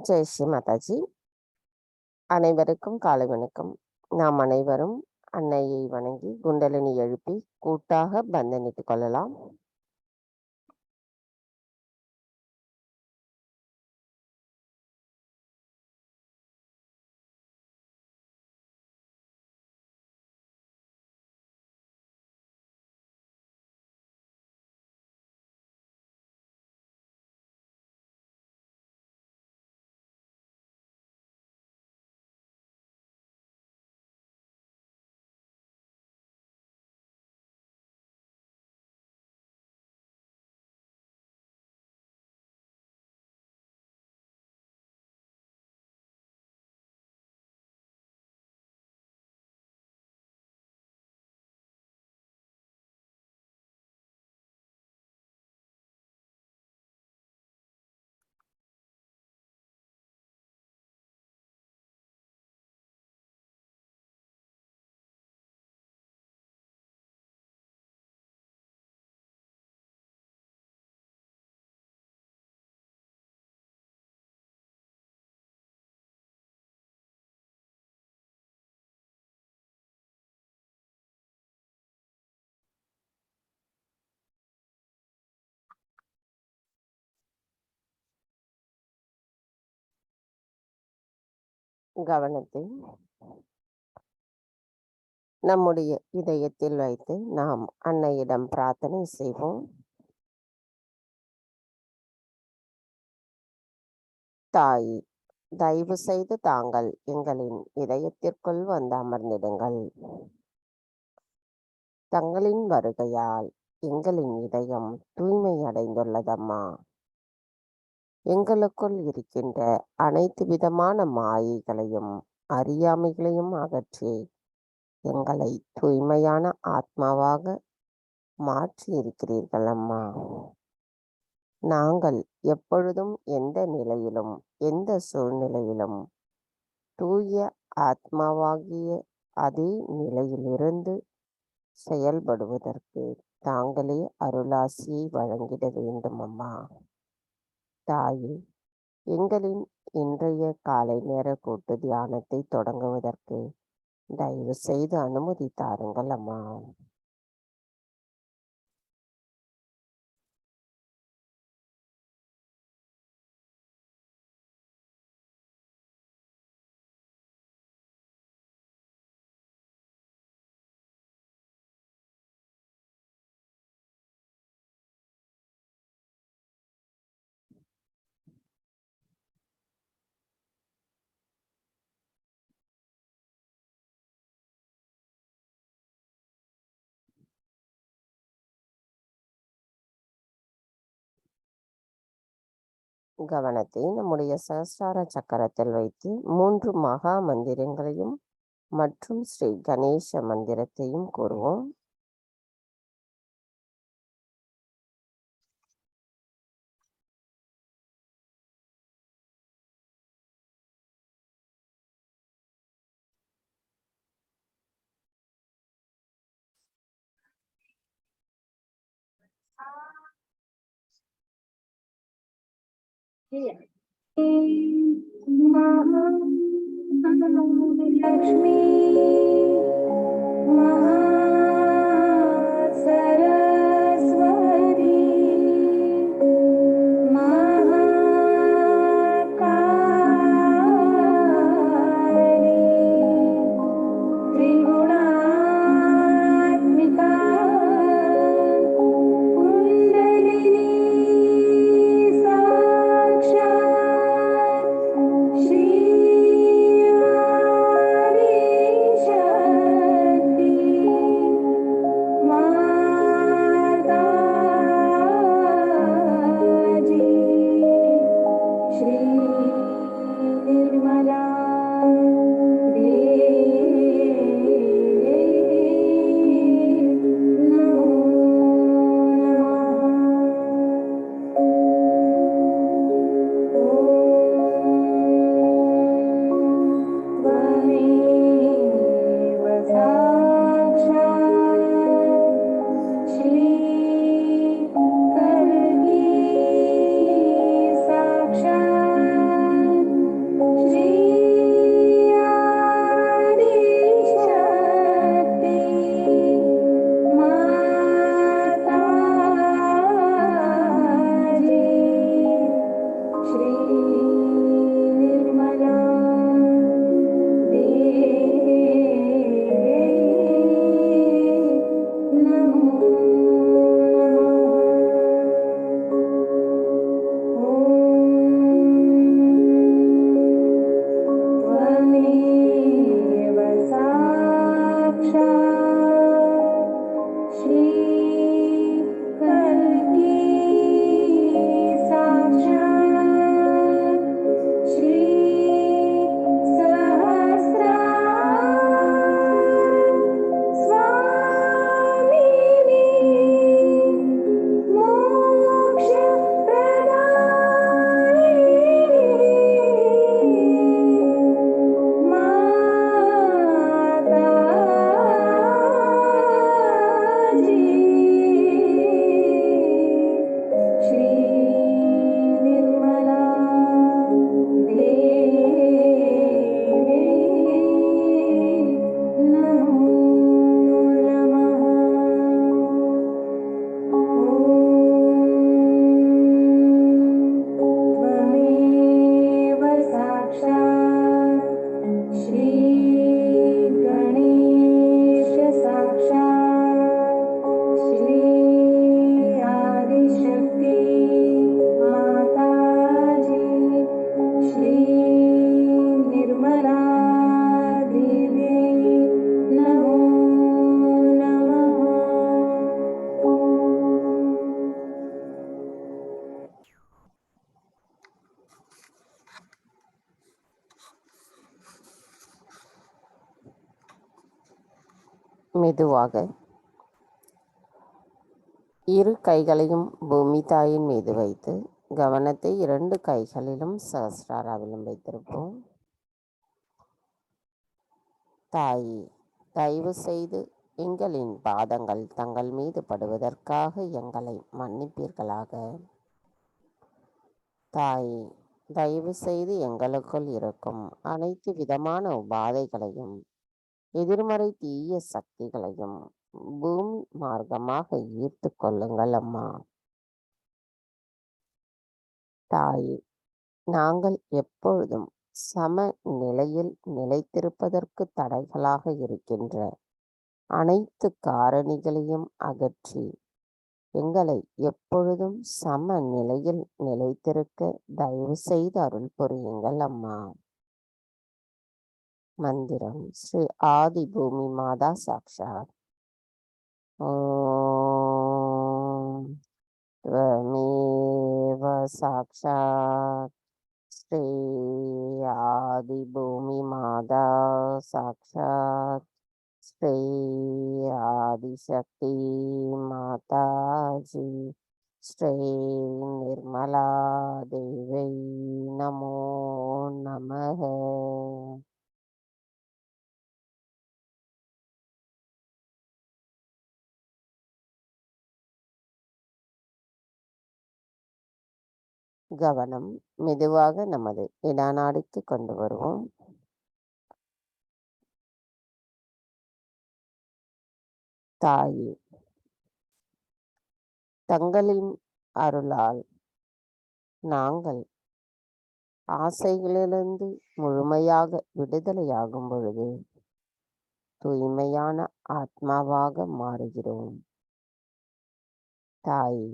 ஜெய் ஸ்ரீ மாதாஜி. அனைவருக்கும் காலை வணக்கம். நாம் அனைவரும் அன்னையை வணங்கி குண்டலினி எழுப்பி கூட்டாக பந்தனிட்டுக் கொள்ளலாம். கவனத்தை நம்முடைய இதயத்தில் வைத்து நாம் அன்னையிடம் பிரார்த்தனை செய்வோம். தாய், தயவு செய்து தாங்கள் எங்களின் இதயத்திற்குள் வந்து அமர்ந்திடுங்கள். தங்களின் வருகையால் எங்களின் இதயம் தூய்மை அடைந்துள்ளதம்மா. எங்களுக்குள் இருக்கின்ற அனைத்து விதமான மாயைகளையும் அறியாமைகளையும் அகற்றி எங்களை தூய்மையான ஆத்மாவாக மாற்றி இருக்கிறீர்கள் அம்மா. நாங்கள் எப்பொழுதும் எந்த நிலையிலும் எந்த சூழ்நிலையிலும் தூய ஆத்மாவாகிய அதே நிலையிலிருந்து செயல்படுவதற்கு தாங்களே அருளாசியை வழங்கிட வேண்டும் அம்மா. தாயே, எங்களின் இன்றைய காலை நேர கூட்டு தியானத்தை தொடங்குவதற்கு தயவு செய்து அனுமதி தாருங்கள் அம்மா. கவனத்தை நம்முடைய சஹஸ்ரார சக்கரத்தில் வைத்து 3 மகா மந்திரங்களையும் மற்றும் ஸ்ரீ கணேச மந்திரத்தையும் கூறுவோம். லக்ஷ்மி மெதுவாக இரு கைகளையும் பூமி தாயின் மீது வைத்து கவனத்தை 2 கைகளிலும் சஹஸ்ராராவிலும் வைத்திருப்போம். தாயே, தயவு செய்து எங்களின் பாதங்கள் தங்கள் மீது படுவதற்காக எங்களை மன்னிப்பீர்களாக. தாயே, தயவு செய்து எங்களுக்குள் இருக்கும் அனைத்து விதமான உபாதைகளையும் எதிர்மறை தீய சக்திகளையும் பூமி மார்க்கமாக ஈர்த்து கொள்ளுங்கள் அம்மா. தாயே, நாங்கள் எப்பொழுதும் சம நிலையில் நிலைத்திருப்பதற்கு தடைகளாக இருக்கின்ற அனைத்து காரணிகளையும் அகற்றி எங்களை எப்பொழுதும் சம நிலையில் நிலைத்திருக்க தயவு செய்து அருள் புரியுங்கள் அம்மா. மந்திரம் ஸ்ரீ ஆதி பூமி மாதா சாக்ஷாத். ஓம் त्वमेव साक्षात् श्री आदिभूमि माता साक्षात् श्री आदिशक्ति माताजी श्री निर्मला देवी नमो नमः. கவனம் மெதுவாக நமது இடநாடிக்கு கொண்டு வருவோம். தாயே, தங்களின் அருளால் நாங்கள் ஆசைகளிலிருந்து முழுமையாக விடுதலையாகும் பொழுது தூய்மையான ஆத்மாவாக மாறுகிறோம். தாயே,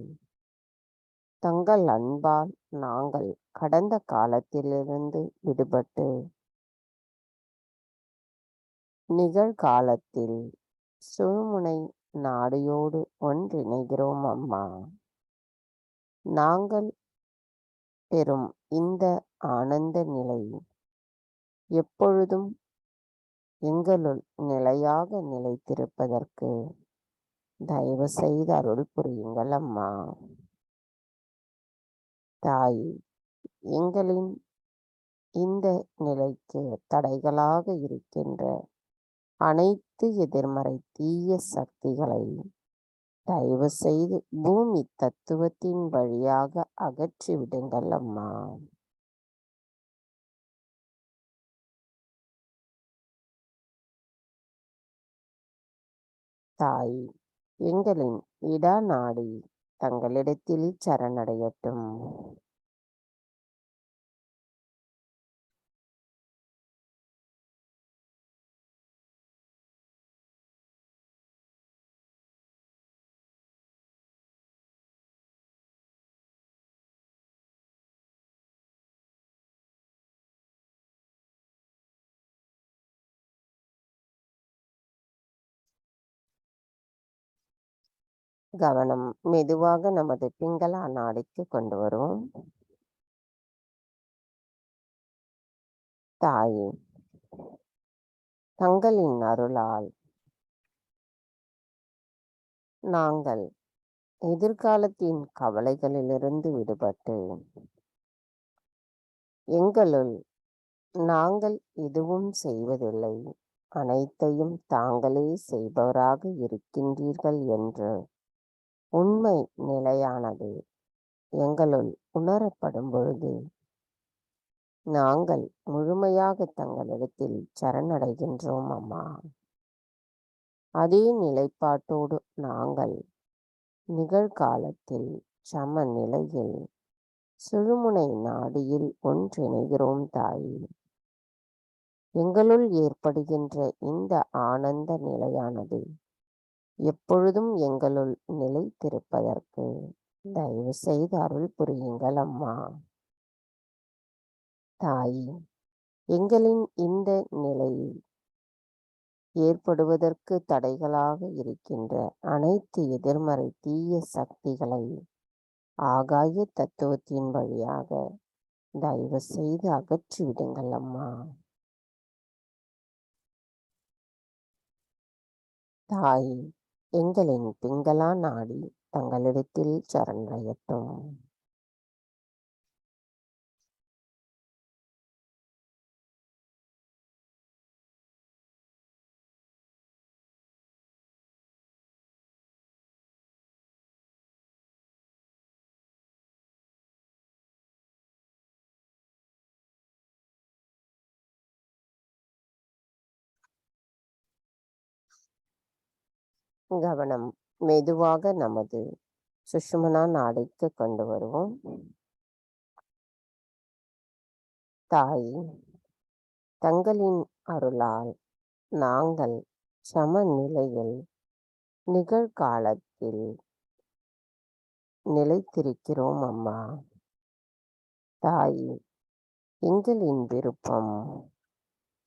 தங்கள் அன்பால் நாங்கள் கடந்த காலத்திலிருந்து விடுபட்டு நிகழ்காலத்தில் சுழுமுனை நாடியோடு ஒன்றிணைகிறோம் அம்மா. நாங்கள் பெறும் இந்த ஆனந்த நிலை எப்பொழுதும் எங்களுள் நிலையாக நிலைத்திருப்பதற்கு தயவு செய்து அருள் புரியுங்கள் அம்மா. தாயே, எங்களின் இந்த நிலைக்கு தடைகளாக இருக்கின்ற அனைத்து எதிர்மறை தீய சக்திகளை தயவு செய்து பூமி தத்துவத்தின் வழியாக அகற்றி விடுங்கள் அம்மா. தாய், எங்களின் இடநாடி தங்களிடத்தில் சரணடையட்டும். கவனம் மெதுவாக நமது பிங்களா நாடிக்கு கொண்டு வருவோம். தாயே, தங்களின் அருளால் நாங்கள் எதிர்காலத்தின் கவலைகளிலிருந்து விடுபட்டு எங்களுள் நாங்கள் எதுவும் செய்வதில்லை, அனைத்தையும் தாங்களே செய்பவராக இருக்கின்றீர்கள் என்று உண்மை நிலையானது எங்களுள் உணரப்படும் பொழுது நாங்கள் முழுமையாக தங்களிடத்தில் சரணடைகின்றோம் அம்மா. அதே நிலைப்பாட்டோடு நாங்கள் நிகழ்காலத்தில் சம நிலையில் சுழுமுனை நாடியில் ஒன்றிணைகிறோம் தாயே. எங்களுள் ஏற்படுகின்ற இந்த ஆனந்த நிலையானது எப்பொழுதும் எங்களுள் நிலைத்திருப்பதற்கு தயவு செய்து அருள் புரியுங்கள் அம்மா. தாயே, எங்களின் இந்த நிலையில் ஏற்படுவதற்கு தடைகளாக இருக்கின்ற அனைத்து எதிர்மறை தீய சக்திகளை ஆகாய தத்துவத்தின் வழியாக தயவு செய்து அகற்றி விடுங்கள் அம்மா. தாய் எங்களின் பிங்களா நாடி தங்களிடத்தில் சரணடையட்டும். கவனம் மெதுவாக நமது சுஷுமனா நாடிக்கு கொண்டு வருவோம். தாய் தங்களின் அருளால் நாங்கள் சமநிலையில் நிகழ்காலத்தில் நிலைத்திருக்கிறோம் அம்மா. தாய் எங்களின் விருப்பம்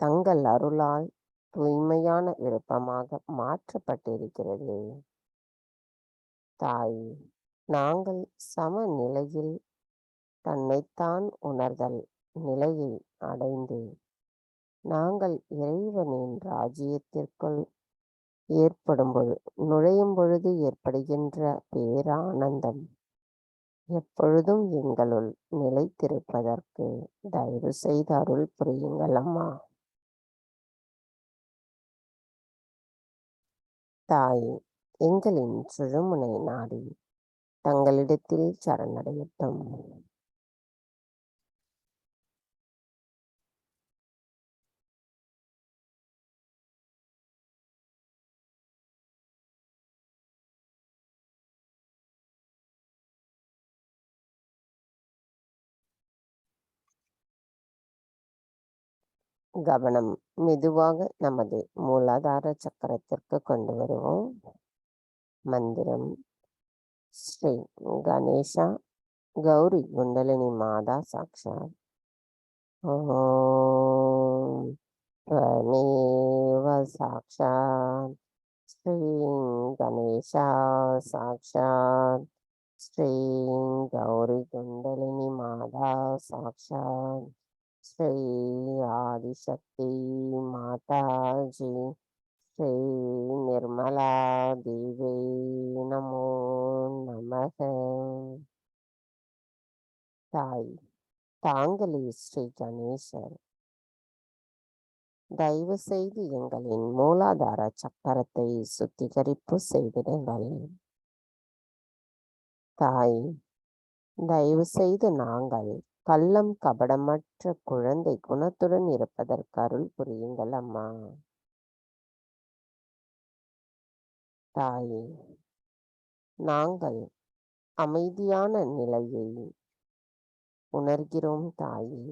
தங்கள் அருளால் தூய்மையான விருப்பமாக மாற்றப்பட்டிருக்கிறது. தாய் நாங்கள் சமநிலையில் தன்னைத்தான் உணர்தல் நிலையை அடைந்து நாங்கள் இறைவனின் ராஜ்யத்திற்குள் நுழையும் பொழுது ஏற்படுகின்ற பேரானந்தம் எப்பொழுதும் எங்களுள் நிலைத்திருப்பதற்கு தயவு செய்து அருள் புரியுங்கள் அம்மா. தாய் எங்களின் சுழுமுனை நாடி தங்களிடத்தில் சரணடையட்டும். கவனம் மெதுவாக நமது மூலாதார சக்கரத்திற்கு கொண்டு வருவோம். மந்திரம் ஸ்ரீ கணேஷா கௌரி குண்டலினி மாதா சாக்ஷாத். ஓம் त्वमेव साक्षात् श्री गणेशा साक्षात् श्री गौरी कुंडलिनी माता साक्षात् श्री आदिशक्ति माता जी श्री निर्मला देवी नमो नमः. தாய் தாங்களே ஸ்ரீ கணேசர், தயவு செய்து எங்களின் மூலாதார சக்கரத்தை சுத்திகரிப்பு செய்திடுங்கள். தாய் தயவு செய்து நாங்கள் கள்ளம் கபடமற்ற குழந்தை குணத்துடன் இருப்பதற்கு அருள் புரியுங்கள் அம்மா. தாயே நாங்கள் அமைதியான நிலையை உணர்கிறோம். தாயே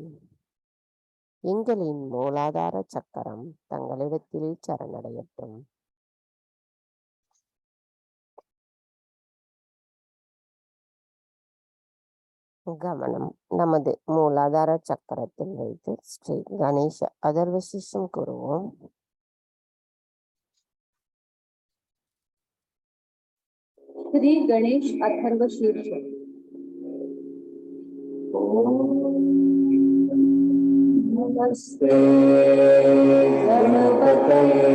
எங்களின் மூலாதார சக்கரம் தங்களிடத்தில் சரணடையட்டும். கவனம் நமது மூலாதார சக்கரத்தில் வைத்து ஸ்ரீ கணேச அதர்வசிஷம் கூறுவோம். श्री गणेश अथर्व शीर्ष. नमस्ते गणपतये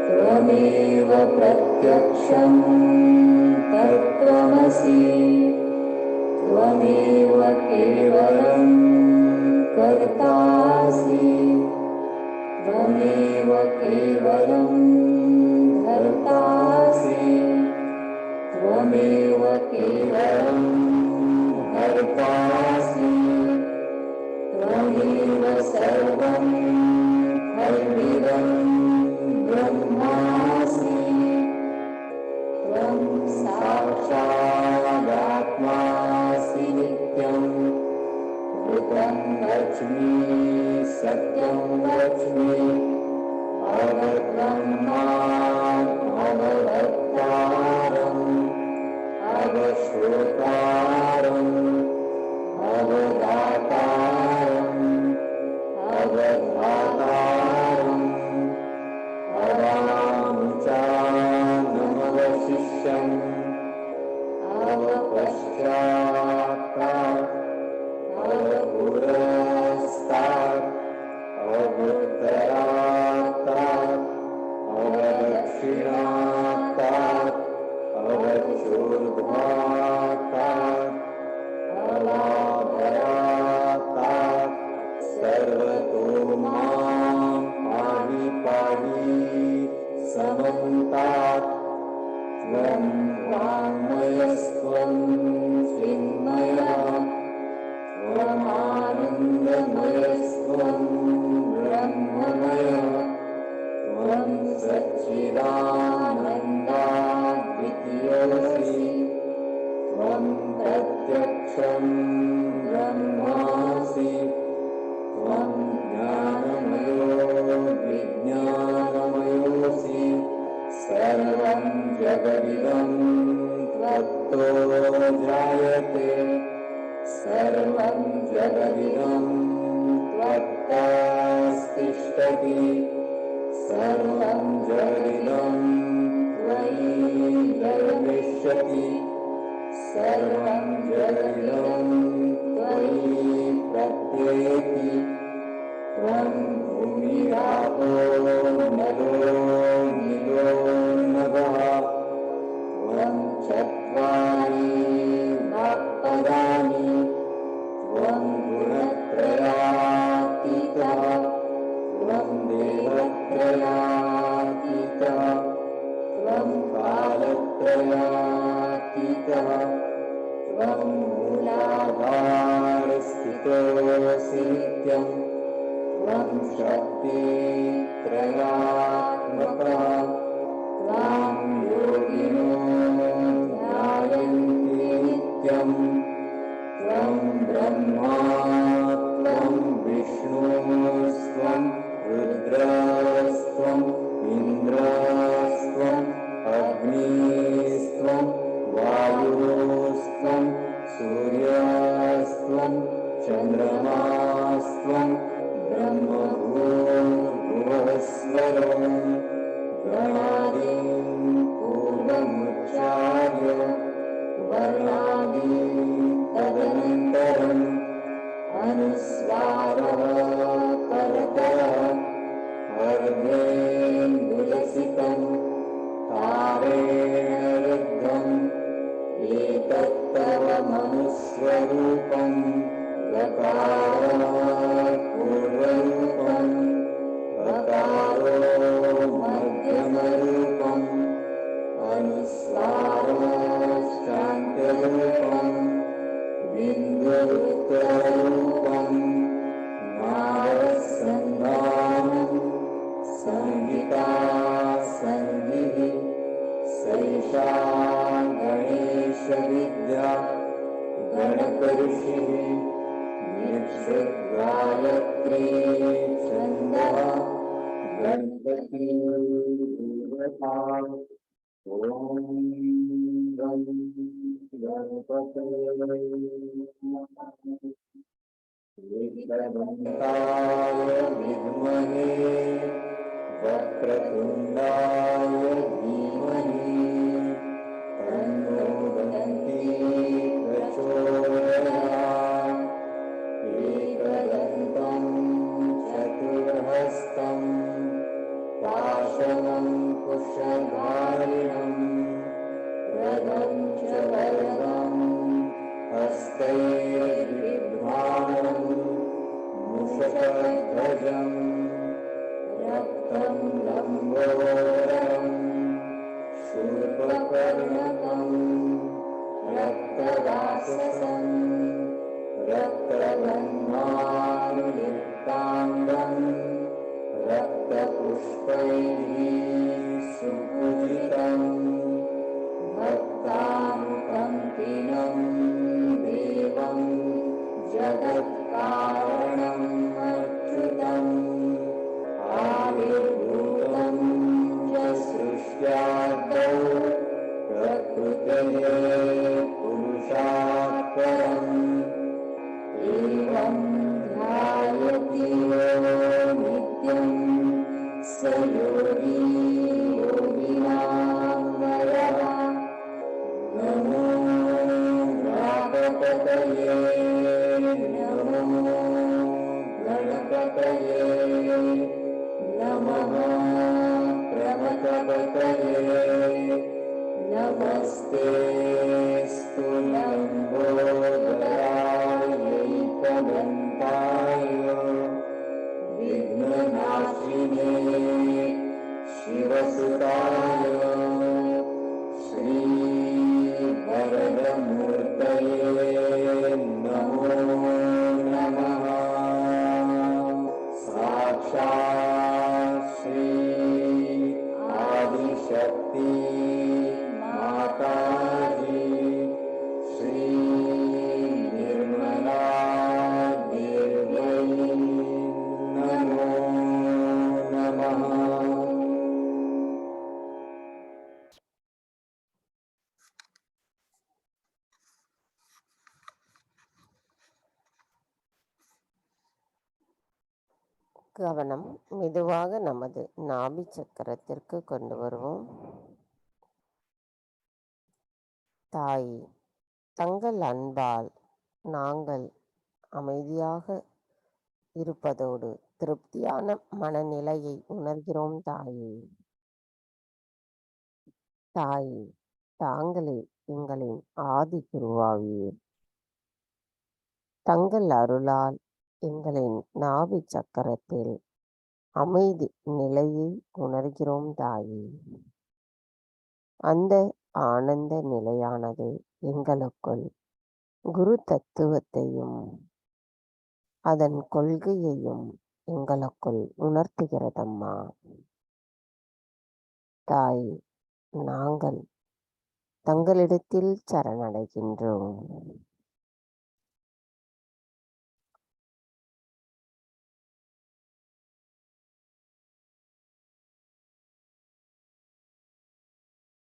त्वमेव प्रत्यक्षं तत्त्वमसि त्वमेव केवलं कर्तासि त्वमेव केवलं धर्तासि त्वमेव केवलं धर्तासि त्वमेव सर्वं खल्विदं ब्रह्मासि त्वं साक्षादात्मासि नित्यं भूतं लक्ष्मी सत्यं लक्ष्मी अवब्रह्मा अववक्तारम् अवश्रोतारम् अवदातारम् अवधातारम् सच्चिदानन्दाद्वितीयोऽसि त्वं प्रत्यक्षं ब्रह्मासि त्वं ज्ञानमयो विज्ञानमयोऽसि सर्वं जगदिदं त्वत्तो जायते सर्वं जगदिदं त्वत्तास्तिष्ठति सर्वं जगदिदं त्वयि निर्विश्यति सर्वं जगदिदं त्वयि प्रत्येति त्वं भूमिरापो नलो निलो नभः त्वं चत्वारि वाक्पदानि त्वं गुणत्रयातीतः त्वं देवत्रयातीतः त्वं कालत्रयातीतः त्वं मूलाधारस्थितोऽसि नित्यं त्वं शक्तित्रयात्मकः त्वां योगिनो ध्यायन्ति नित्यं त्वं ब्रह्मा त्वं विष्णुस्त्वं रुद्रस्त्वम् इन्द्रस्त्वम् अग्निस्त्वं वायुस्त्वं सूर्यस्त्वं चन्द्रमास्त्वं ब्रह्मभूर्भुवस्वरं गणादिं पूर्वमुच्चार्य वर्णादिं तदनन्तरम् अनुस्वारः परतरः अर्धेन्दुलसितं तारेण रुद्धम् एतत्तव मनुस्वरूपं गकारात् पूर्वरूपम् गकारो मध्यमरूपम् अनुस्वाराश्चान्त्यरूपम् बिन्दुरुत्तररूपम् नारसन्धानम् संहिता संधिः सैषा गणेशविद्या गणकऋषिः निक्षुद्गायत्री छन्दः गणपति देवता ॐ गं गणपतये नमः एकदन्ताय विद्महे वक्रतुण्डाय धीमहि तन्नो दन्ती प्रचोदयात् एकदन्तं चतुर्हस्तं पाशमं कुशधारिणं रथं च वरदं हस्तैर्बिभ्राणं मूषकध्वजम् रक्तं लम्बोदरं शूर्पकर्णकं रक्तवाससं रक्तगन्धानुयुक्ताङ्गं रक्तपुष्पैः सुपूजितं भक्तानुकम्पिनं देवं जगत्कारणम् अच्युतम् आविर्भूतं च सृष्ट्यादौ प्रकृतये पुरुषात् परम् एवं ध्यायति यो नित्यं स योगी योगिनां वरः नमो गणपतये नमो गणपतये नमः प्रमथपतये नमस्ते स्तुलम्बोदरायैकदन्ताय विघ्ननाशिने शिवसुताय श्रीवरदमूर्तये नमो नमः साक्षात् श्री आदि शक्ति माता जी श्री निर्मला देवै नमो नमः। கவனம் மெதுவாக நமது நாபி சக்கரத்திற்கு கொண்டு வருவோம். தாய், தங்கள் அன்பால் நாங்கள் அமைதியாக இருப்பதோடு திருப்தியான மனநிலையை உணர்கிறோம் தாயே. தாயே, தாங்களே எங்களின் ஆதி குருவாவீர். தங்கள் அருளால் எங்களின் நாபி சக்கரத்தில் அமைதி நிலையை உணர்கிறோம் தாயே. அந்த ஆனந்த நிலையானது எங்களுக்குள் குரு தத்துவத்தையும் அதன் கொள்கையையும் எங்களுக்குள் உணர்த்துகிறதம்மா. தாய், நாங்கள் தங்களிடத்தில் சரணடைகின்றோம்.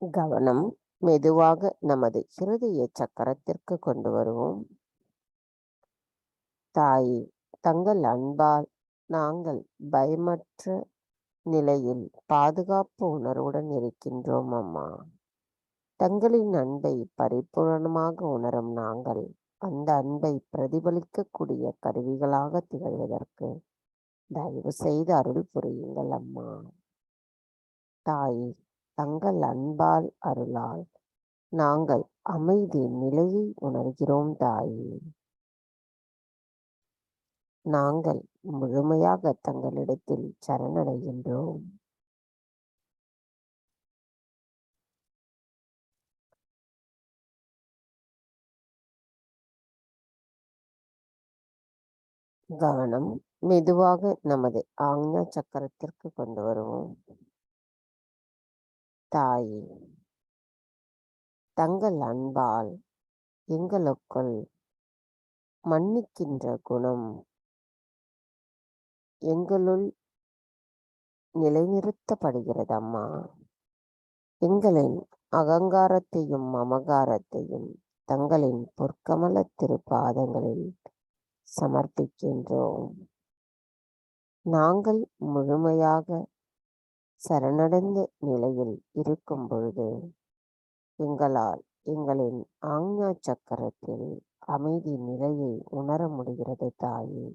கவனம் மெதுவாக நமது இருதய சக்கரத்திற்கு கொண்டு வருவோம். தாயே, தங்கள் அன்பால் நாங்கள் பயமற்ற நிலையில் பாதுகாப்பு உணர்வுடன் இருக்கின்றோம் அம்மா. தங்களின் அன்பை பரிபூரணமாக உணரும் நாங்கள் அந்த அன்பை பிரதிபலிக்கக்கூடிய கருவிகளாக திகழ்வதற்கு தயவு செய்து அருள் புரியுங்கள் அம்மா. தாயே, தங்கள் அன்பால் அருளால் நாங்கள் அமைதி நிலையை உணர்கிறோம் தாயே. நாங்கள் முழுமையாக தங்களிடத்தில் சரணடைகின்றோம். கவனம் மெதுவாக நமது ஆக்ஞா சக்கரத்திற்கு கொண்டு வருவோம். தாயே, தங்கள் அன்பால் எங்களுக்குள் மன்னிக்கின்ற குணம் எங்களுள் நிலைநிறுத்தப்படுகிறதம்மா. எங்களின் அகங்காரத்தையும் மமகாரத்தையும் தங்களின் பொற்கமல திருப்பாதங்களில் சமர்ப்பிக்கின்றோம். நாங்கள் முழுமையாக சரணடைந்த நிலையில் இருக்கும் பொழுது எங்களால் எங்களின் ஆக்ஞா சக்கரத்தில் அமைதி நிலையை உணர முடிகிறது தாயே.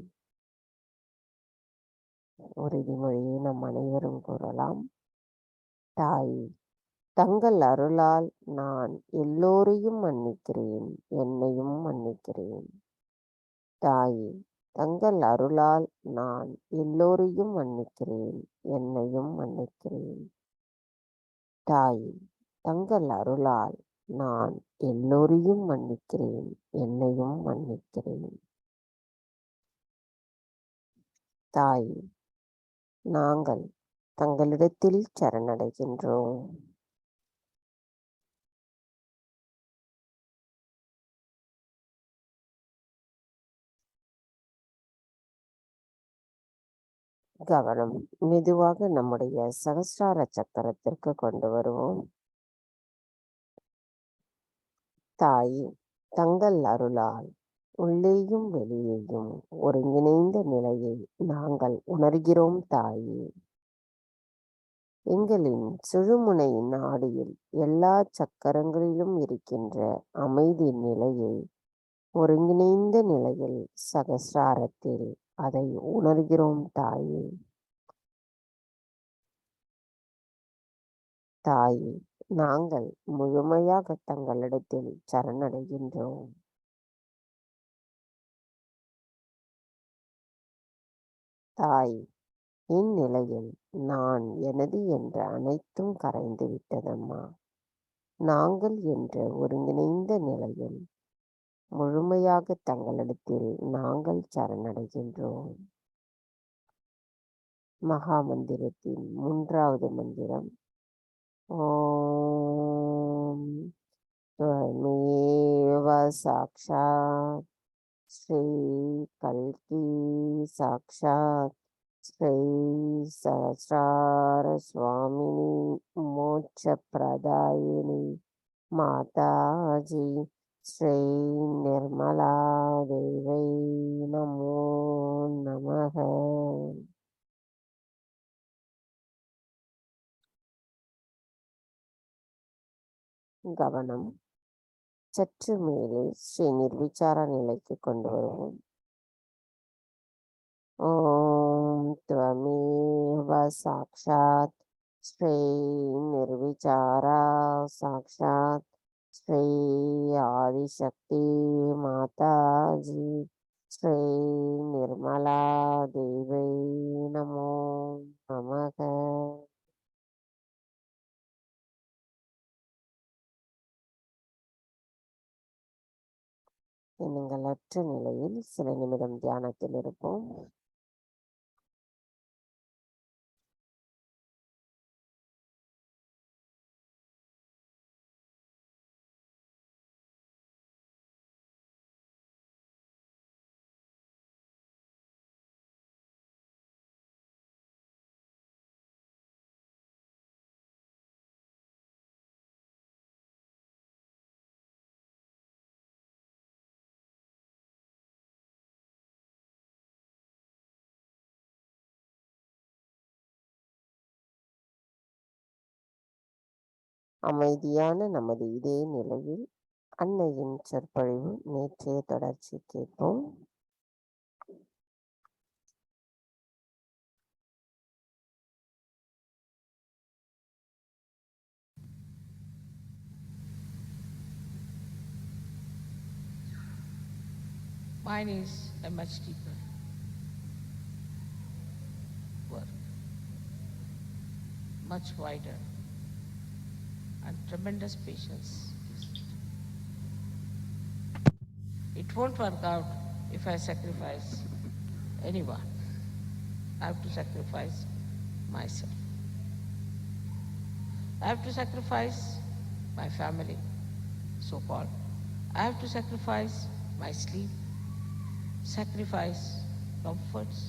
உறுதிமொழியை நம் அனைவரும் கூறலாம். தாயே, தங்கள் அருளால் நான் எல்லோரையும் மன்னிக்கிறேன், என்னையும் மன்னிக்கிறேன். தாயே, தங்கள் அருளால் நான் எல்லோரையும் மன்னிக்கிறேன், என்னையும் மன்னிக்கிறேன். தாயே, தங்கள் அருளால் நான் எல்லோரையும் மன்னிக்கிறேன், என்னையும் மன்னிக்கிறேன். தாயே, நாங்கள் தங்களிடத்தில் சரணடைகின்றோம். கவனம் மெதுவாக நம்முடைய சகஸ்ரார சக்கரத்திற்கு கொண்டு வருவோம். தாயே, தங்கள் அருளால் உள்ளேயும் வெளியேயும் ஒருங்கிணைந்த நிலையை நாங்கள் உணர்கிறோம் தாயே. எங்களின் சுழுமுனை நாடியில் எல்லா சக்கரங்களிலும் இருக்கின்ற அமைதி நிலையை ஒருங்கிணைந்த நிலையில் சகஸ்ராரத்தில் அதை உணர்கிறோம் தாயே. தாயே, நாங்கள் முழுமையாக தங்களிடத்தில் சரணடைகின்றோம். தாய், இந்நிலையில் நான் எனது என்ற அனைத்தும் கரைந்து விட்டதம்மா. நாங்கள் என்ற ஒருங்கிணைந்த நிலையில் முழுமையாக தங்களிடத்தில் நாங்கள் சரணடைகின்றோம். மகா மந்திரத்தின் 3வது மந்திரம். ॐ त्वमेव साक्षात् श्रीकल्की साक्षात् श्रीसहस्रारस्वामिनी मोक्षप्रदायिनी माताजी श्रीनिर्मला देवै नमो नमः. கவனம் சற்று மேலே ஸ்ரீ நிர்விச்சார நிலைக்கு கொண்டு வருவோம். ஓம் त्वमेव साक्षात् श्री निर्विचारा साक्षात् श्री आदिशक्ति माताजी श्री निर्मला देवै नमो नमः. எண்ணங்களற்ற நிலையில் சில நிமிடம் தியானத்தில் இருப்போம். அமைதியான நமது இதே நிலையில் அன்னையின் சொற்பொழிவு நேற்றைய தொடர்ச்சி கேட்போம். Mine is a much deeper work, much wider, and tremendous patience. It won't work out if I sacrifice anyone. I have to sacrifice myself. I have to sacrifice my family, so-called. I have to sacrifice my sleep, sacrifice comforts,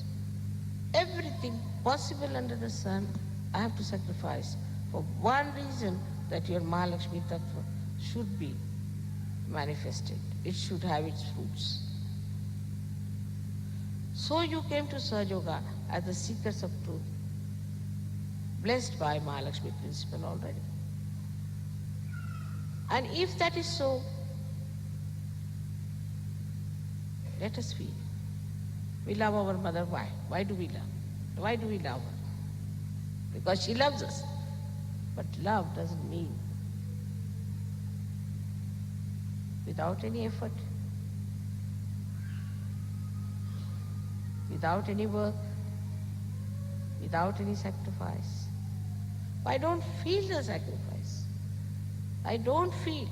everything possible under the sun. I have to sacrifice for one reason, that your Mahalakshmi Tattva should be manifested. It should have its fruits. So you came to Sahajya as the seekers of truth, blessed by Mahalakshmi principle already. And if that is so, let us feel. We love our mother. Why? Why do we love? Why do we love her? Because she loves us. But love doesn't mean without any effort, without any work, without any sacrifice. I don't feel the sacrifice. I don't feel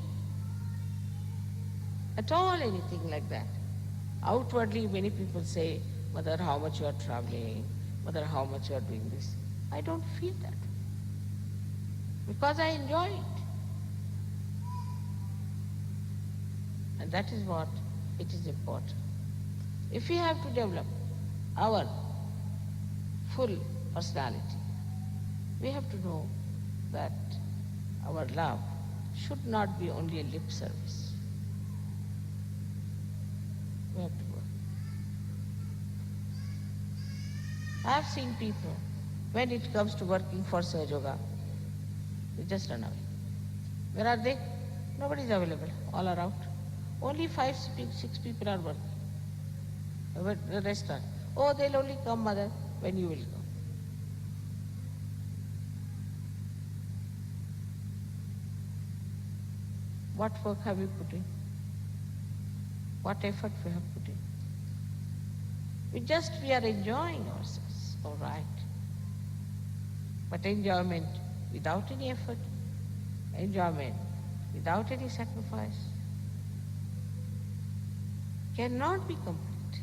at all anything like that. Outwardly, many people say, Mother, how much you are traveling, Mother, how much you are doing this. I don't feel that, because I enjoy it. And that is what it is important. If we have to develop our full personality, we have to know that our love should not be only a lip service. We have to work. I have seen people, when it comes to working for Sahajya, they just run away. Where are they? Nobody is available. All are out. Only 5-6 people are working. The rest are, oh, they'll only come, Mother, when you will come. What work have you put in? What effort we have put in? We are enjoying ourselves, all right. But enjoyment without any effort, enjoyment without any sacrifice, cannot be complete.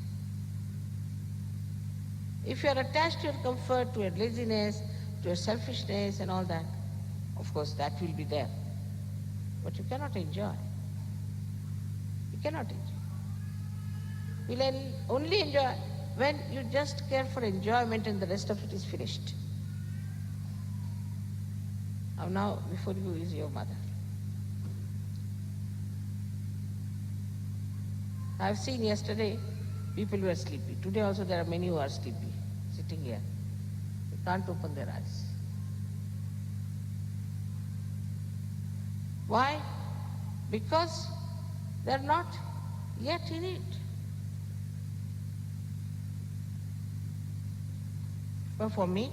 If you are attached to your comfort, to your laziness, to your selfishness and all that, Of course, that will be there. But you cannot enjoy. You cannot enjoy. You'll only enjoy when you just care for enjoyment and the rest of it is finished. Now, before you is your mother. I've seen yesterday people were sleepy. Today also there are many who are sleepy, sitting here. They can't open their eyes. Why? Because they're not yet in it. But for me,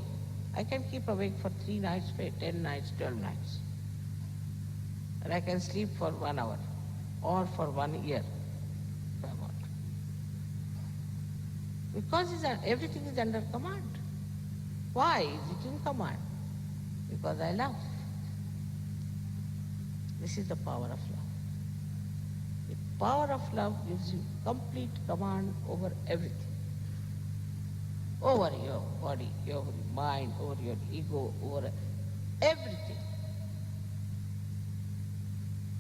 I can keep awake for 3 nights, 10 nights, 12 nights. And I can sleep for 1 hour or for 1 year if I want. Because everything is under command. Why is it in command? Because I love. This is the power of love. The power of love gives you complete command over everything. Over your body, your mind, over your ego, over everything.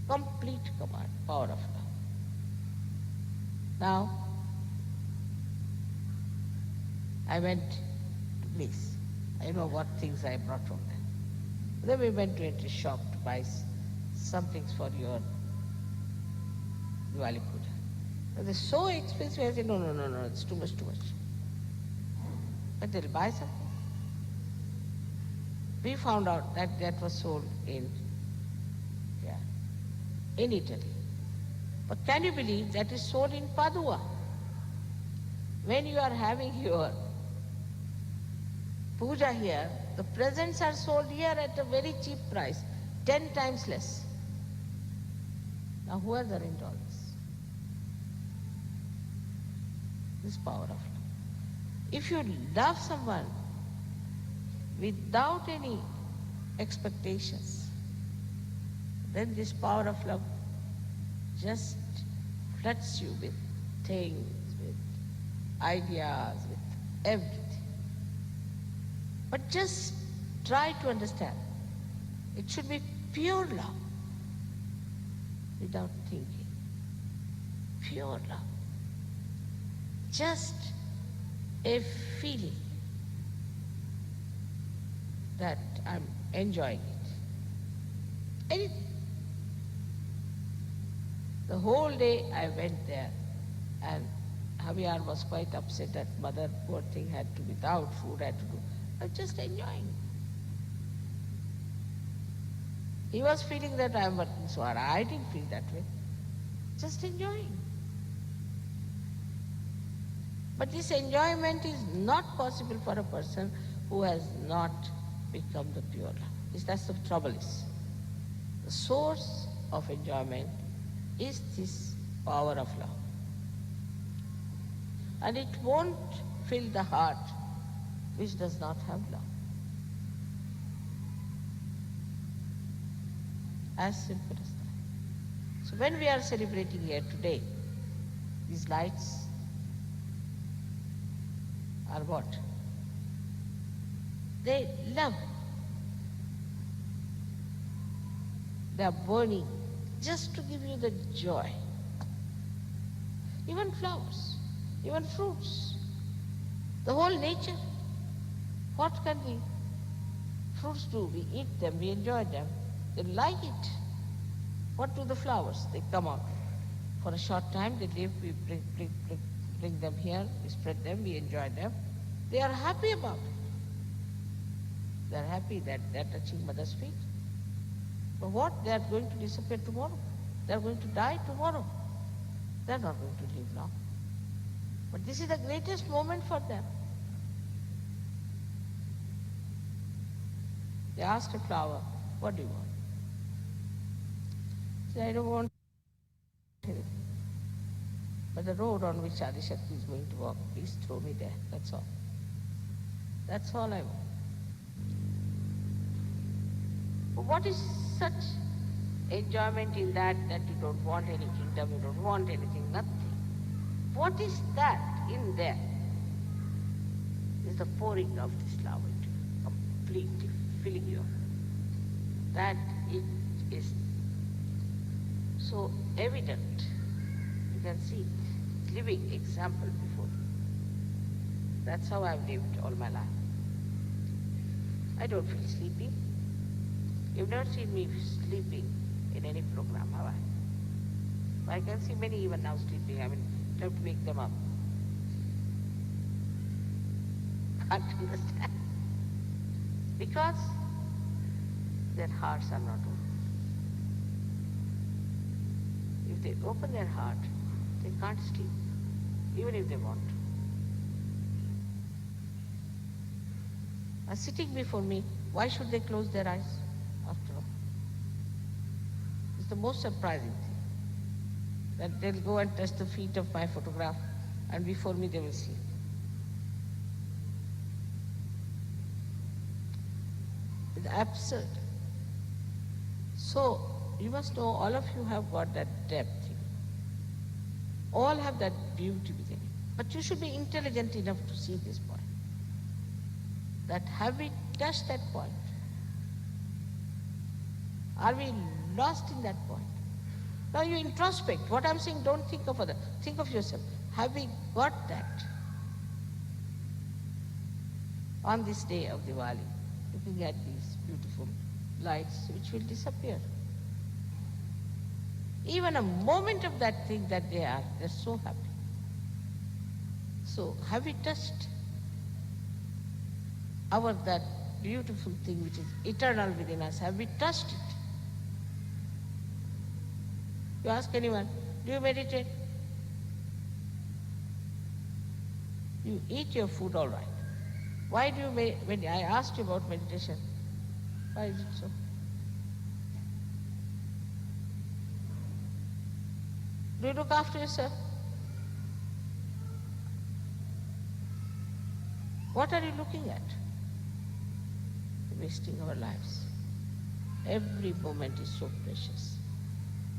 Complete command, power of love. Now, I went to place. I know what things I brought from there. Then we went to a shop to buy some things for your Diwali Puja. They're so expensive. I said, no, it's too much. But they'll buy something. We found out that was sold in Italy. But can you believe that is sold in Padua? When you are having your puja here, the presents are sold here at a very cheap price, 10 times less. Now who are there into all this? This power of love. If you love someone without any expectations, then this power of love just floods you with things, with ideas, with everything. But just try to understand. It should be pure love, without thinking. Pure love. Just a feeling that I'm enjoying it. Anything. The whole day I went there, and Javier was quite upset that mother, poor thing, had to, without food, had to do. I was just enjoying. He was feeling that I'm working so hard. I didn't feel that way. Just enjoying. But this enjoyment is not possible for a person who has not become the pure love. That's the trouble is. The source of enjoyment is this power of love. And it won't fill the heart which does not have love. As simple as that. So when we are celebrating here today, these lights are what? They love. They are burning just to give you the joy. Even flowers, even fruits, the whole nature. What can we fruits do? We eat them, we enjoy them. They like it. What do the flowers? They come out. For a short time they live, we bring them here, we spread them, we enjoy them. They are happy about it. They are happy that they are touching mother's feet. But what? They are going to disappear tomorrow. They are going to die tomorrow. They are not going to live long. But this is the greatest moment for them. They asked a flower, what do you want? She said, I don't want anything. But the road on which Adi Shakti is going to walk, please throw me there. That's all. That's all I want. But what is such enjoyment in that you don't want any kingdom, you don't want anything, nothing? What is that in there? Is the pouring of this love into you, completely filling you up. that it is so evident. You can see living example before you. That's how I've lived all my life. I don't feel sleepy. You've never seen me sleeping in any program, have I? I can see many even now sleeping. I mean, you have to wake them up. Can't understand. Because their hearts are not open. If they open their heart, they can't sleep, even if they want to. Are sitting before me, why should they close their eyes after all? It's the most surprising thing. That they'll go and touch the feet of my photograph and before me they will sleep. It's absurd. So, you must know all of you have got that depth in you. All have that beauty within you. But you should be intelligent enough to see this point. That have we touched that point? Are we lost in that point? Now you introspect. What I'm saying, don't think of others. Think of yourself. Have we got that? On this day of Diwali, looking at these beautiful lights which will disappear. Even a moment of that thing that they're so happy. So have we touched our that beautiful thing which is eternal within us? Have we touched it? You ask anyone, do you meditate? You eat your food all right. Why do you when I asked you about meditation, why is it so? Do you look after yourself? What are you looking at? Wasting our lives. Every moment is so precious.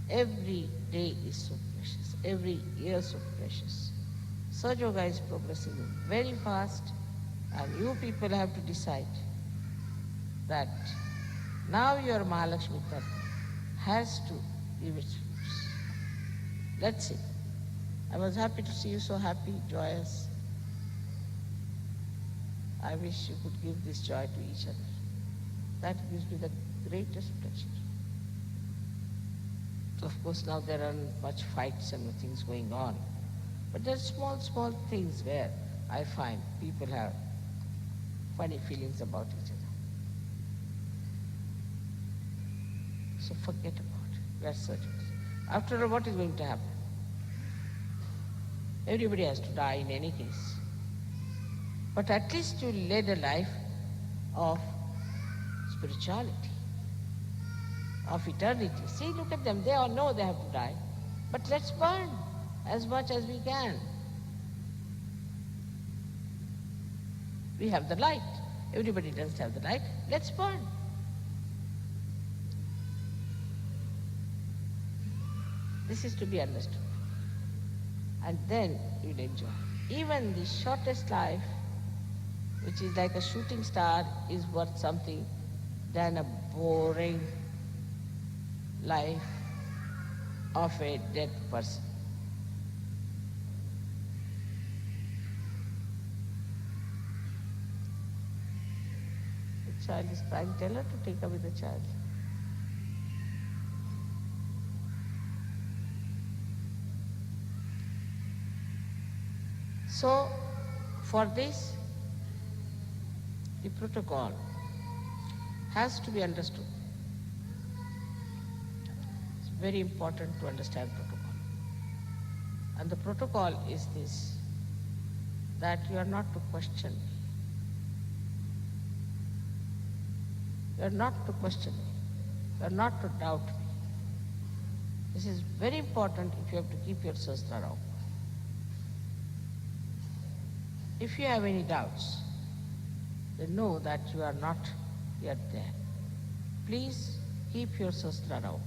Every day is so precious. Every year so precious. Sahaj Yoga is progressing very fast, and you people have to decide that now your Mahalakshmi Tattva has to give its fruits. Let's see. I was happy to see you so happy, joyous. I wish you could give this joy to each other. That gives me the greatest pleasure. So of course now there aren't much fights and things going on. But there are small, small things where I find people have funny feelings about each other. So forget about it. We are searching. After all, what is going to happen? Everybody has to die in any case. But at least you led a life of spirituality, of eternity. See, look at them. They all know they have to die. But let's burn as much as we can. We have the light. Everybody doesn't have the light. Let's burn. This is to be understood. And then you'll enjoy. Even the shortest life, which is like a shooting star, is worth something than a boring life of a dead person. The child is crying. Tell her to take away the child. So, for this, the protocol has to be understood. It's very important to understand protocol. And the protocol is this, that you are not to question me. You are not to question me. You are not to doubt me. This is very important if you have to keep your sastra open. If you have any doubts, then know that you are not yet there. Please keep your sastra open.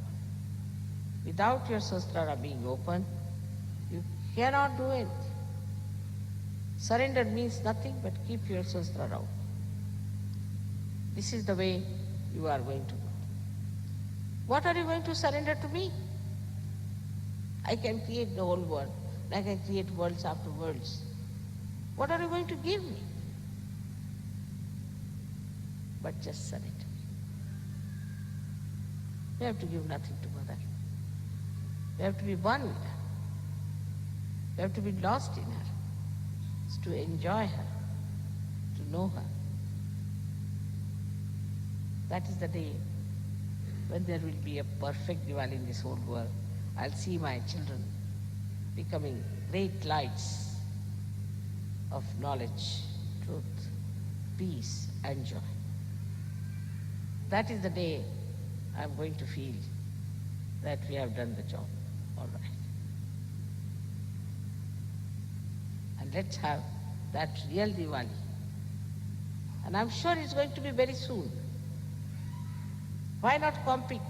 Without your sastra being open, you cannot do it. Surrender means nothing but keep your sastra open. This is the way you are going to go. What are you going to surrender to me? I can create the whole world. I can create worlds after worlds. What are you going to give me? But just surrender. You have to give nothing to Mother. You have to be one with her. You have to be lost in her. It's to enjoy her, to know her. That is the day when there will be a perfect Diwali in this whole world. I'll see my children becoming great lights of knowledge, truth, peace, and joy. That is the day I'm going to feel that we have done the job. All right. And let's have that real Diwali. And I'm sure it's going to be very soon. Why not compete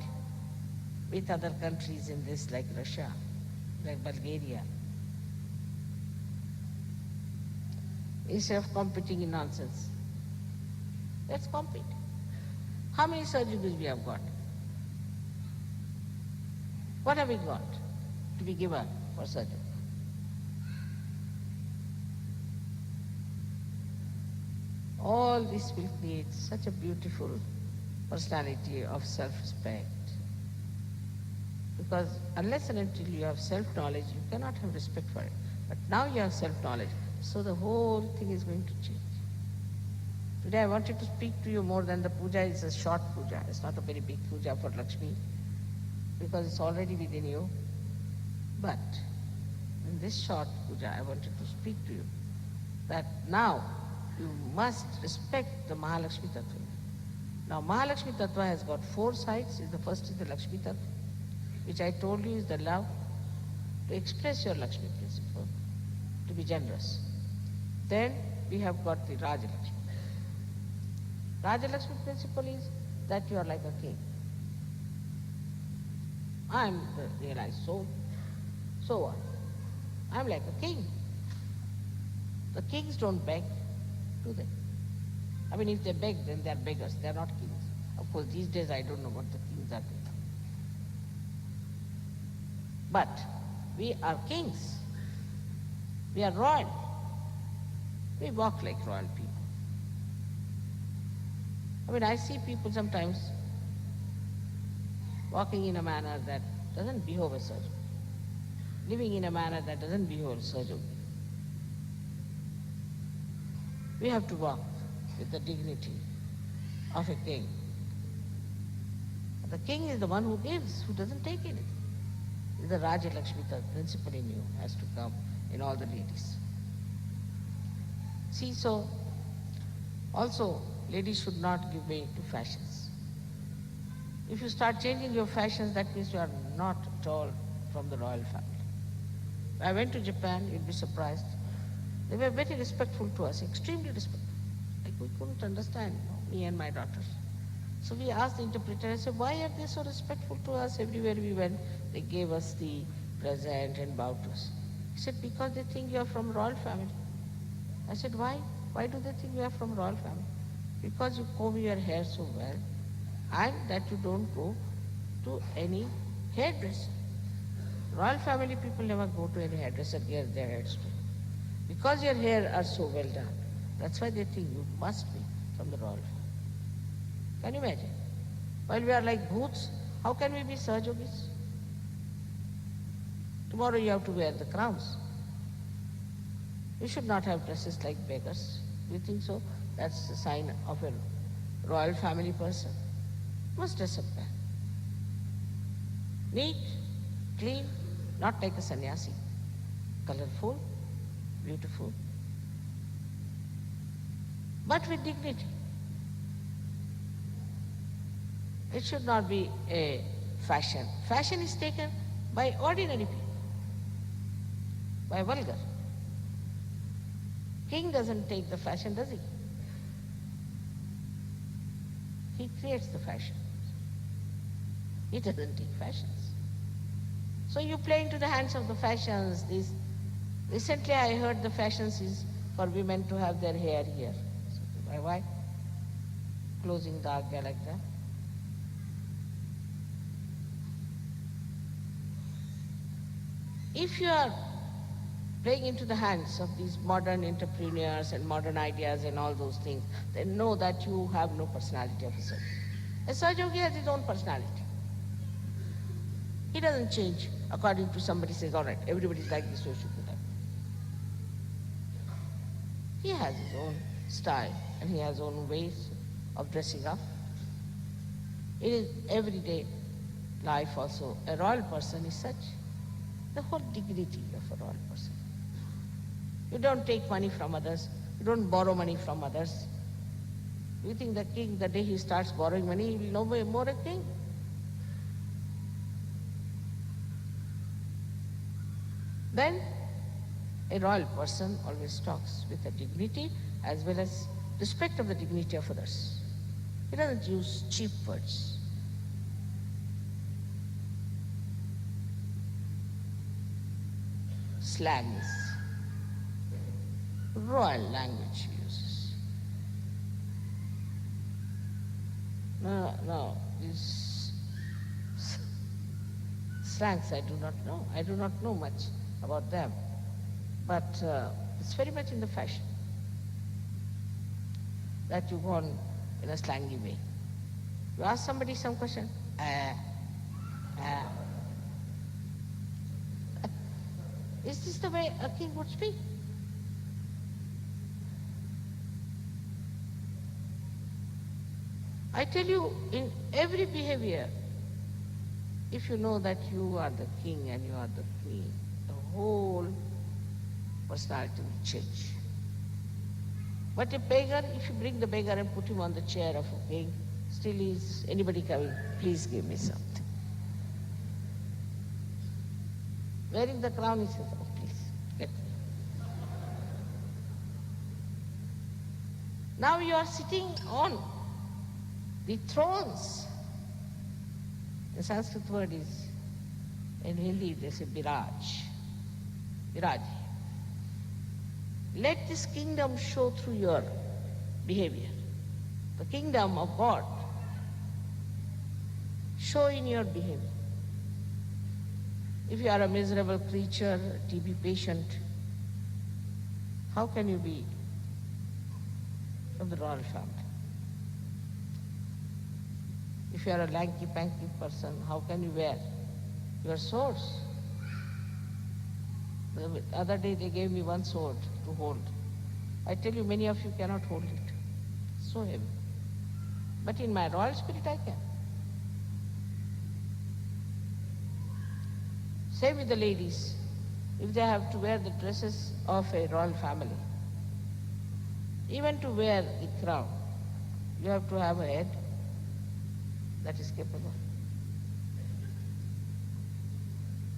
with other countries in this, like Russia, like Bulgaria? Instead of competing in nonsense, let's compete. How many surgeries we have got? What have we got to be given for surgery? All this will create such a beautiful personality of self-respect. Because unless and until you have self-knowledge, you cannot have respect for it. But now you have self-knowledge, so the whole thing is going to change. Today I wanted to speak to you more than the puja. It's a short puja. It's not a very big puja for Lakshmi, because it's already within you. But in this short puja, I wanted to speak to you that now you must respect the Mahalakshmi Tattva. Now Mahalakshmi Tattva has got 4 sides. The first is the Lakshmi Tattva, which I told you is the love to express your Lakshmi principle, to be generous. Then we have got the Rajalakshmi. Rajalakshmi principle is that you are like a king. I am the realized soul. So what? I am like a king. The kings don't beg, do they? I mean, if they beg, then they are beggars. They are not kings. Of course, these days I don't know what the kings are doing. But we are kings. We are royal. We walk like royal people. I mean, I see people sometimes walking in a manner that doesn't behove as such, living in a manner that doesn't behove as such. We have to walk with the dignity of a king. The king is the one who gives, who doesn't take anything. The Raja Lakshmi, the principle in you, has to come in all the ladies. See, so also ladies should not give way to fashions. If you start changing your fashions, that means you are not at all from the royal family. I went to Japan, you'll be surprised. They were very respectful to us, extremely respectful. Like we couldn't understand, me and my daughters. So we asked the interpreter, I said, why are they so respectful to us? Everywhere we went, they gave us the present and bowed to us. He said, because they think you are from royal family. I said, why? Why do they think you are from royal family? Because you comb your hair so well, and that you don't go to any hairdresser. Royal family people never go to any hairdresser, get their hair straight. Because your hair are so well done, that's why they think you must be from the royal family. Can you imagine? While we are like bhoots, how can we be Sahajogis? Tomorrow you have to wear the crowns. You should not have dresses like beggars. Do you think so? That's the sign of a royal family person. You must dress up well. Neat, clean, not like a sannyasi. Colorful, beautiful, but with dignity. It should not be a fashion. Fashion is taken by ordinary people, by vulgar. King doesn't take the fashion, does he? He creates the fashion. He doesn't take fashions. So you play into the hands of the fashions. Recently I heard the fashions is for women to have their hair here. So why? Closing the agya like that. If you are playing into the hands of these modern entrepreneurs and modern ideas and all those things, then know that you have no personality of yourself. A Sahajya has his own personality. He doesn't change according to somebody says, all right, everybody's like this, so you should do that. He has his own style and he has his own ways of dressing up. It is everyday life also. A royal person is such. The whole dignity of a royal person. You don't take money from others. You don't borrow money from others. You think the king, the day he starts borrowing money, he will no more a king. Then a royal person always talks with a dignity as well as respect of the dignity of others. He doesn't use cheap words. Slang is royal language he uses. No, these slangs I do not know. I do not know much about them. But it's very much in the fashion that you go on in a slangy way. You ask somebody some question, Is this the way a king would speak? I tell you, in every behavior, if you know that you are the king and you are the queen, the whole personality will change. But a beggar, if you bring the beggar and put him on the chair of a king, still is anybody coming, please give me something. Wearing the crown, he says, oh please, let me. Now you are sitting on the thrones. The Sanskrit word is, in Hindi they say biraj. Biraj. Let this kingdom show through your behavior. The kingdom of God show in your behavior. If you are a miserable creature, a TB patient, how can you be from the royal family? If you are a lanky-panky person, how can you wear your swords? The other day they gave me one sword to hold. I tell you, many of you cannot hold it. It's so heavy. But in my royal spirit I can. Same with the ladies. If they have to wear the dresses of a royal family, even to wear the crown, you have to have a head that is capable.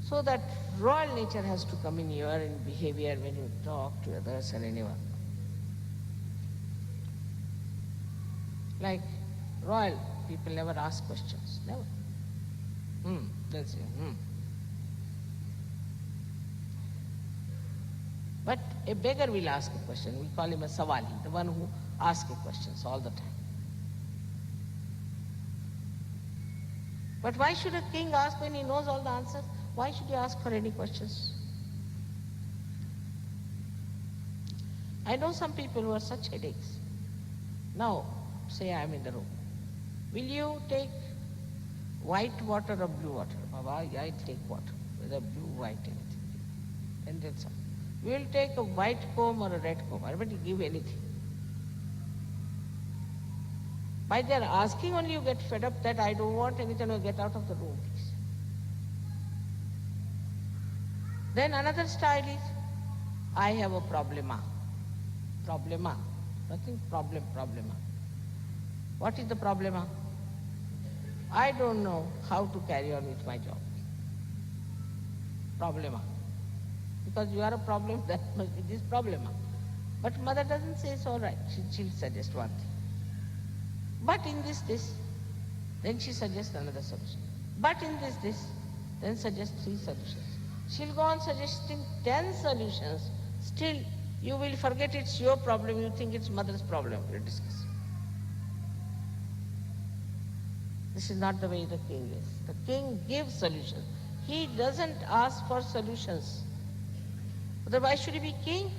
So that royal nature has to come in your behavior when you talk to others and anyone. Like royal people never ask questions, never. They'll say, But a beggar will ask a question. We call him a savali, the one who asks questions all the time. But why should a king ask when he knows all the answers? Why should he ask for any questions? I know some people who are such headaches. Now, say I am in the room. Will you take white water or blue water? Baba, yeah, I'll take water, whether blue, white, anything. And then some. We will take a white comb or a red comb. I don't give anything. By their asking only you get fed up that I don't want anything, or get out of the room, please. Then another style is, I have a problema. Problema. Nothing problema. What is the problema? I don't know how to carry on with my job. Problema. Because you are a problem, that must be this problema. But mother doesn't say it's all right. She'll suggest one thing. But in this, then she suggests another solution. But in this, then suggests 3 solutions. She'll go on suggesting 10 solutions. Still, you will forget it's your problem. You think it's mother's problem. We'll discuss. This is not the way the king is. The king gives solutions. He doesn't ask for solutions. Otherwise, should he be king?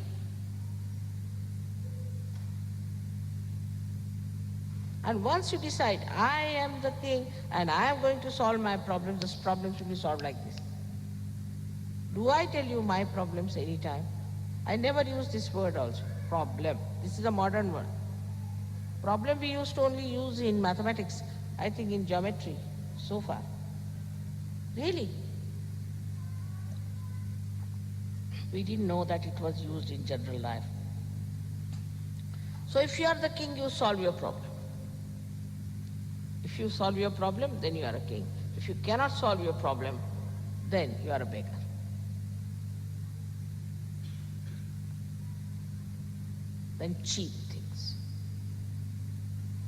And once you decide, I am the king and I am going to solve my problems, this problem should be solved like this. Do I tell you my problems anytime? I never use this word also, problem. This is a modern word. Problem we used to only use in mathematics, I think in geometry, so far. Really? We didn't know that it was used in general life. So if you are the king, you solve your problem. If you solve your problem, then you are a king. If you cannot solve your problem, then you are a beggar. Then cheap things.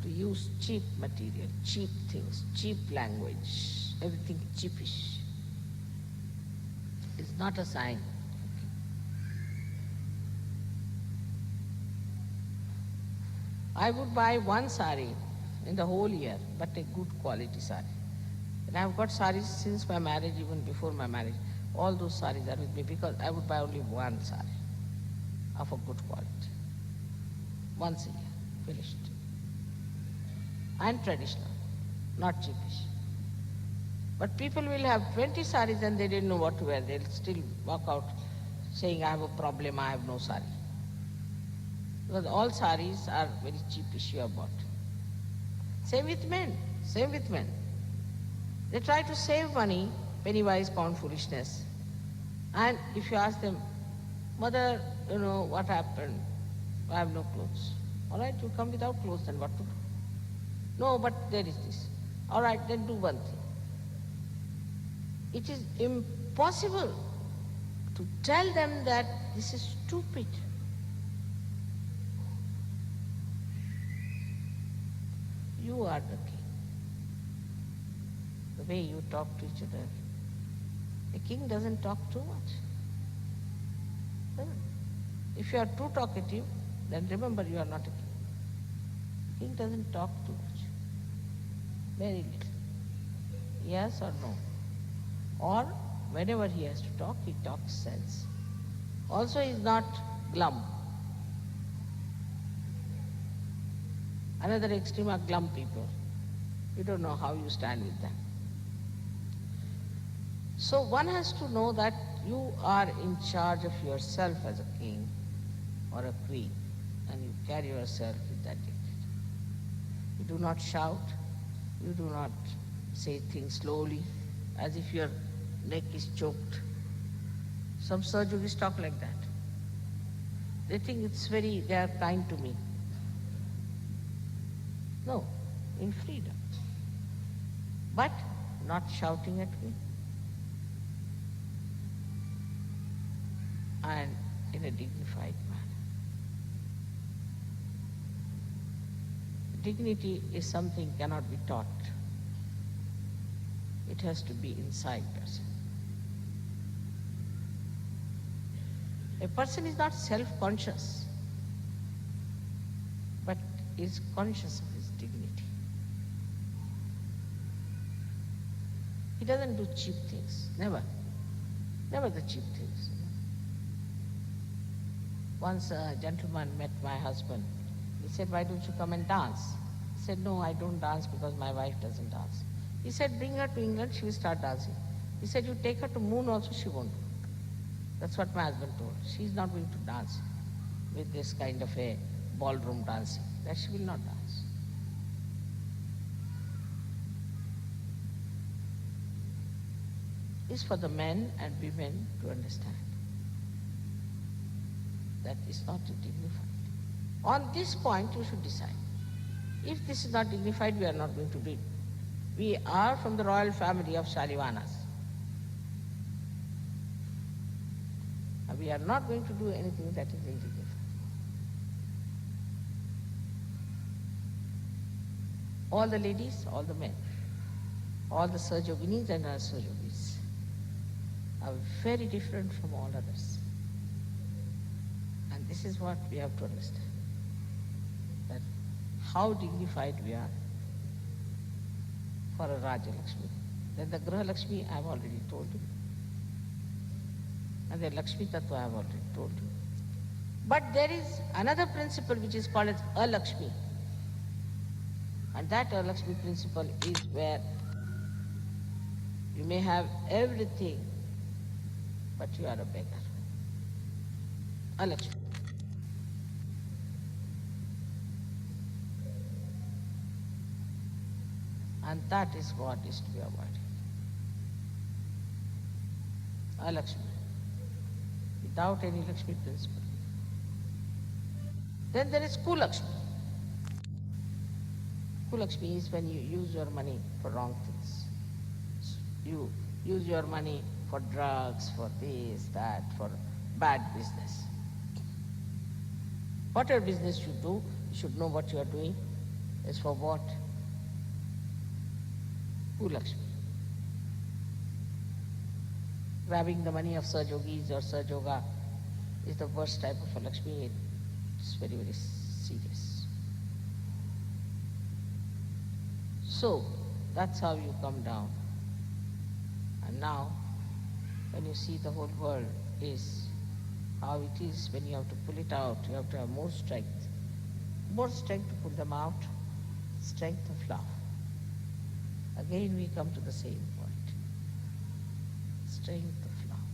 To use cheap material, cheap things, cheap language, everything cheapish is not a sign. I would buy one sari in the whole year, but a good quality sari. And I've got saris since my marriage, even before my marriage. All those saris are with me because I would buy only one sari of a good quality. Once a year, finished. And traditional, not cheapish. But people will have 20 saris and they didn't know what to wear. They'll still walk out saying, I have a problem, I have no sari. Because all saris are very cheapish you have bought. Same with men, same with men. They try to save money, penny wise, pound foolishness. And if you ask them, mother, what happened? I have no clothes. All right, you come without clothes, then what to do? No, but there is this. All right, then do one thing. It is impossible to tell them that this is stupid. You are the king. The way you talk to each other. A king doesn't talk too much. If you are too talkative, then remember you are not a king. The king doesn't talk too much. Very little. Yes or no. Or whenever he has to talk, he talks sense. Also, he is not glum. Another extreme are glum people. You don't know how you stand with them. So one has to know that you are in charge of yourself as a king or a queen, and you carry yourself with that dignity. You do not shout, you do not say things slowly, as if your neck is choked. Some surgeries talk like that. They think they are kind to me. No, in freedom. But not shouting at me. And in a dignified manner. Dignity is something cannot be taught. It has to be inside person. A person is not self-conscious, but is conscious of his dignity. He doesn't do cheap things, never. Never the cheap things. Once a gentleman met my husband. He said, why don't you come and dance? He said, no, I don't dance because my wife doesn't dance. He said, bring her to England, she will start dancing. He said, you take her to Moon also, she won't. That's what my husband told. She's not going to dance with this kind of a ballroom dancing. That she will not dance. It's for the men and women to understand that is not dignified. On this point, you should decide. If this is not dignified, we are not going to do it. We are from the royal family of Shalivanas. And we are not going to do anything that is indignified. All the ladies, all the men, all the Sahajoginis and our Sahajogis are very different from all others. And this is what we have to understand, that how dignified we are for a Raja Lakshmi. Then the Graha Lakshmi I have already told you. And the Lakshmi Tattva I have already told you. But there is another principle which is called as Alakshmi. And that Alakshmi principle is where you may have everything, but you are a beggar. Alakshmi. And that is what is to be avoided. Alakshmi. Without any Lakshmi principle. Then there is Kulakshmi. Kulakshmi is when you use your money for wrong things. You use your money for drugs, for this, that, for bad business. Whatever business you do, you should know what you are doing is for what? Kulakshmi. Grabbing the money of Sahajogis or Sahajoga is the worst type of a Lakshmi. It's very, very serious. So, that's how you come down. And now, when you see the whole world is how it is, when you have to pull it out, you have to have more strength to pull them out, strength of love. Again we come to the same point, strength of love.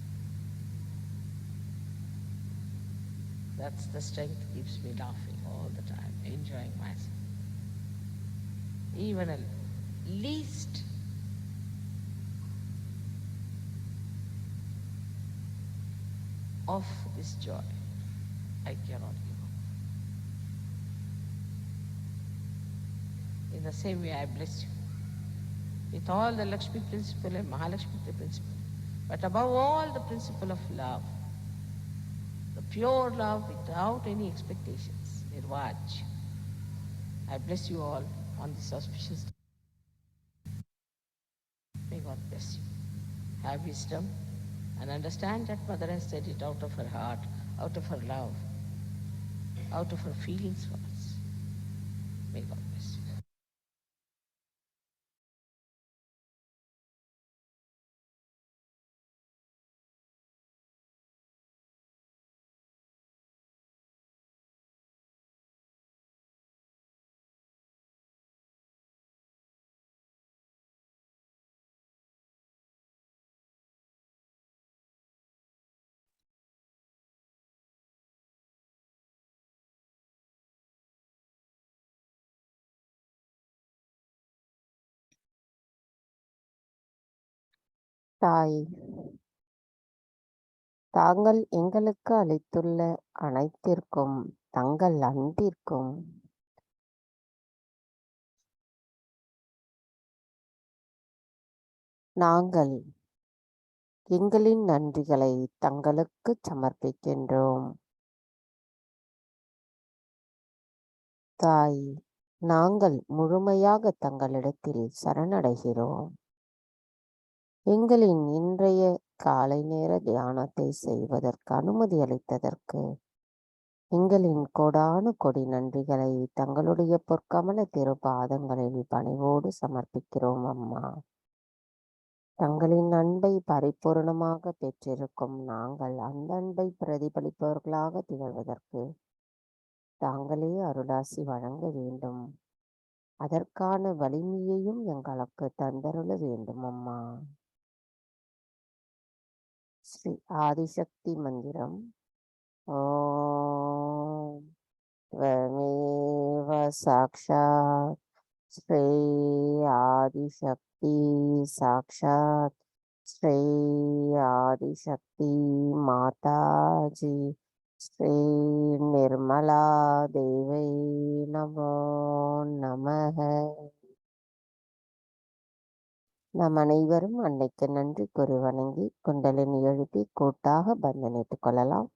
That's the strength that keeps me laughing all the time, enjoying myself. Even a least of this joy, I cannot give up. In the same way, I bless you with all the Lakshmi principle and Mahalakshmi principle, but above all the principle of love, the pure love without any expectations, Nirvaj. I bless you all on this auspicious day. May God bless you. Have wisdom and understand that Mother has said it out of her heart, out of her love, out of her feelings for us. May God bless you. தாய், தாங்கள் எங்களுக்கு அளித்துள்ள அனைத்திற்கும் தங்கள் அன்பிற்கும் நாங்கள் எங்களின் நன்றிகளை தங்களுக்கு சமர்ப்பிக்கின்றோம். தாய், நாங்கள் முழுமையாக தங்களிடத்தில் சரணடைகிறோம். எங்களின் இன்றைய காலை நேர தியானத்தை செய்வதற்கு அனுமதி அளித்ததற்கு எங்களின் கோடானு கொடி நன்றிகளை தங்களுடைய பொற்கமல திருப்பாதங்களில் பணிவோடு சமர்ப்பிக்கிறோம் அம்மா. தங்களின் அன்பை பரிபூர்ணமாக பெற்றிருக்கும் நாங்கள் அந்த அன்பை பிரதிபலிப்பவர்களாக திகழ்வதற்கு தாங்களே அருளாசி வழங்க வேண்டும். அதற்கான வலிமையையும் எங்களுக்கு தந்தருள வேண்டும் அம்மா. ஸ்ரீ ஆதிசக்தி மந்திரம். ஓம் त्वमेव साक्षात् श्री आदिशक्ति साक्षात् श्री आदिशक्ति माताजी श्री निर्मला देवी नमो नमः. நாம் அனைவரும் அன்னைக்கு நன்றி கூறி வணங்கி குண்டலினி எழுப்பி கூட்டாக பந்தனிட்டுக் கொள்ளலாம்.